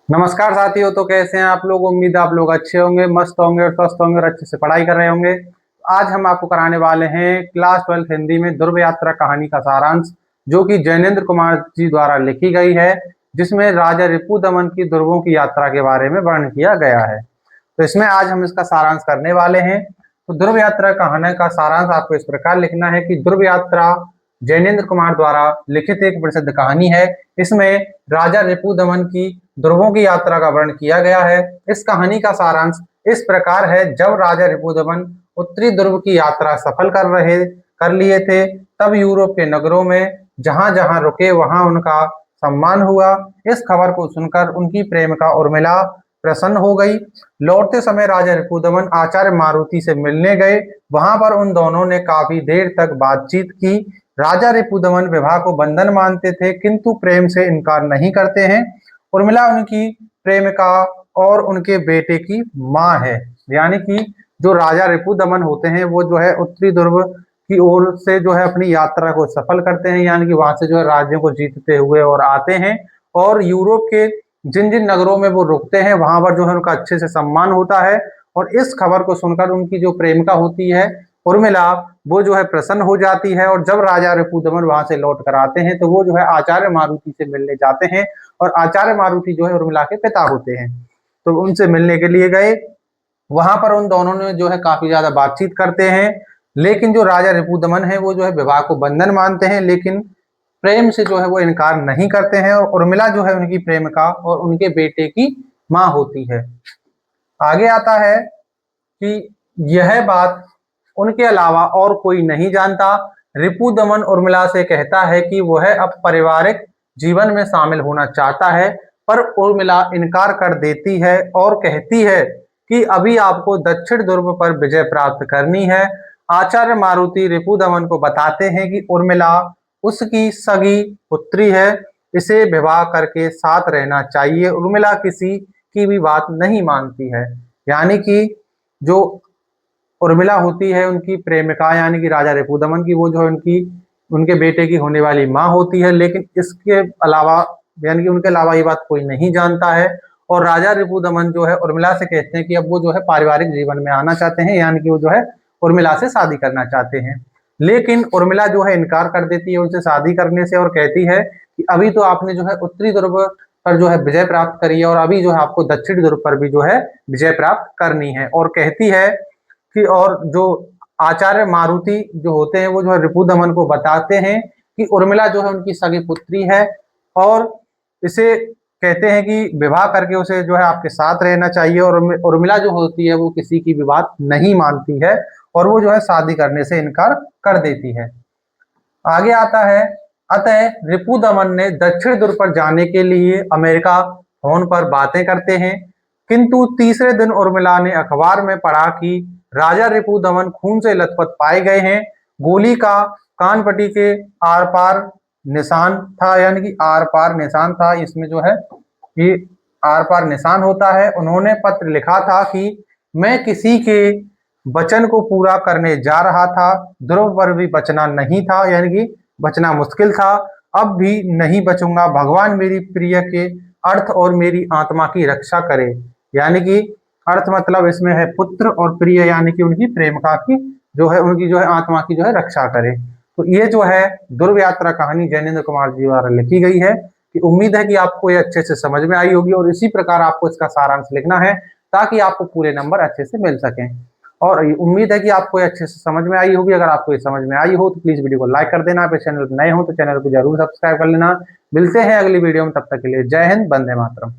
नमस्कार साथियों। तो कैसे हैं आप लोग? उम्मीद है आप लोग अच्छे होंगे, मस्त होंगे और स्वस्थ होंगे और अच्छे से पढ़ाई कर रहे होंगे। आज हम आपको कराने वाले हैं क्लास 12 हिंदी में ध्रुव यात्रा कहानी का सारांश, जो कि जैनेन्द्र कुमार जी द्वारा लिखी गई है, जिसमें राजा रिपुदमन की ध्रुवों की यात्रा के बारे में वर्णन किया गया है। तो इसमें आज हम इसका सारांश करने वाले हैं। तो ध्रुव यात्रा कहानी का सारांश आपको इस प्रकार लिखना है कि ध्रुव यात्रा जैनेन्द्र कुमार द्वारा लिखित एक प्रसिद्ध कहानी है। इसमें राजा रिपुदमन की ध्रुवों की यात्रा का वर्णन किया गया है। इस कहानी का सारांश इस प्रकार है। जब राजा रिपुदमन उत्तरी ध्रुव की यात्रा सफल कर लिए थे, तब यूरोप के नगरों में जहां जहां रुके वहां उनका सम्मान हुआ। इस खबर को सुनकर उनकी प्रेमिका उर्मिला प्रसन्न हो गई। लौटते समय राजा रिपुदमन आचार्य मारुति से मिलने गए। वहां पर उन दोनों ने काफी देर तक बातचीत की। राजा रिपुदमन विवाह को बंधन मानते थे, किंतु प्रेम से इनकार नहीं करते हैं। उर्मिला उनकी प्रेमिका और उनके बेटे की माँ है। यानी कि जो राजा रिपुदमन होते हैं वो जो है उत्तरी ध्रुव की ओर से जो है अपनी यात्रा को सफल करते हैं, यानी कि वहां से जो है राज्यों को जीतते हुए और आते हैं। और यूरोप के जिन जिन नगरों में वो रुकते हैं वहां पर जो है उनका अच्छे से सम्मान होता है। और इस खबर को सुनकर उनकी जो प्रेमिका होती है उर्मिला, वो जो है प्रसन्न हो जाती है। और जब राजा रिपुदमन वहां से लौट कर आते हैं तो वो जो है आचार्य मारुति से मिलने जाते हैं। और आचार्य मारुति जो है उर्मिला के पिता होते हैं, तो उनसे मिलने के लिए गए। वहां पर उन दोनों ने जो है काफी ज्यादा बातचीत करते हैं। लेकिन जो राजा रिपुदमन है वो जो है विवाह को बंधन मानते हैं, लेकिन प्रेम से जो है वो इनकार नहीं करते हैं। और उर्मिला जो है उनकी प्रेमिका और उनके बेटे की माँ होती है। आगे आता है कि यह बात उनके अलावा और कोई नहीं जानता। रिपुदमन उर्मिला से कहता है कि वह अब पारिवारिक जीवन में शामिल होना चाहता है, पर उर्मिला इनकार कर देती है और कहती है कि अभी आपको दक्षिण ध्रुव पर विजय प्राप्त करनी है। आचार्य मारुति रिपुदमन को बताते हैं कि उर्मिला उसकी सगी पुत्री है, इसे विवाह करके साथ रहना चाहिए। उर्मिला किसी की भी बात नहीं मानती है। यानी कि जो उर्मिला होती है उनकी प्रेमिका, यानी कि राजा रिपुदमन की, वो जो है उनकी उनके बेटे की होने वाली माँ होती है। लेकिन इसके अलावा, यानी कि उनके अलावा ये बात कोई नहीं जानता है। और राजा रिपुदमन जो है उर्मिला से कहते हैं कि अब वो जो है पारिवारिक जीवन में आना चाहते हैं, यानी कि वो जो है उर्मिला से शादी करना चाहते हैं। लेकिन उर्मिला जो है इनकार कर देती है उनसे शादी करने से, और कहती है कि अभी तो आपने जो है उत्तरी ध्रुव पर जो है विजय प्राप्त करी है और अभी जो है आपको दक्षिण ध्रुव पर भी जो है विजय प्राप्त करनी है। और कहती है कि और जो आचार्य मारुति जो होते हैं वो जो है रिपुदमन को बताते हैं कि उर्मिला जो है उनकी सगी पुत्री है। और इसे कहते हैं कि विवाह करके उसे जो है आपके साथ रहना चाहिए। और उर्मिला जो होती है वो किसी की भी बात नहीं मानती है और वो जो है शादी करने से इनकार कर देती है। आगे आता है, अतः रिपुदमन ने दक्षिण ध्रुव पर जाने के लिए अमेरिका फोन पर बातें करते हैं। किंतु तीसरे दिन उर्मिला ने अखबार में पढ़ा कि राजा रिपुदमन खून से लथपथ पाए गए हैं। गोली का कानपट्टी के आर पार निशान था, यानी कि आर पार निशान था। इसमें जो है ये आर पार निशान होता है। उन्होंने पत्र लिखा था कि मैं किसी के वचन को पूरा करने जा रहा था, ध्रुव पर भी बचना नहीं था, यानी कि बचना मुश्किल था। अब भी नहीं बचूंगा। भगवान मेरी प्रिय के अर्थ और मेरी आत्मा की रक्षा करे। यानी कि अर्थ मतलब इसमें है पुत्र, और प्रिय यानी कि उनकी प्रेमिका की जो है उनकी जो है आत्मा की जो है रक्षा करे। तो ये जो है ध्रुव यात्रा कहानी जैनेन्द्र कुमार जी द्वारा लिखी गई है। कि उम्मीद है कि आपको ये अच्छे से समझ में आई होगी, और इसी प्रकार आपको इसका सारांश लिखना है ताकि आपको पूरे नंबर अच्छे से मिल सकें। और उम्मीद है कि आपको ये अच्छे से समझ में आई होगी। अगर आपको ये समझ में आई हो तो प्लीज वीडियो को लाइक कर देना। आप इस चैनल पर नए हो तो चैनल को जरूर सब्सक्राइब कर लेना। मिलते हैं अगली वीडियो में, तब तक के लिए जय हिंद, वंदे मातरम।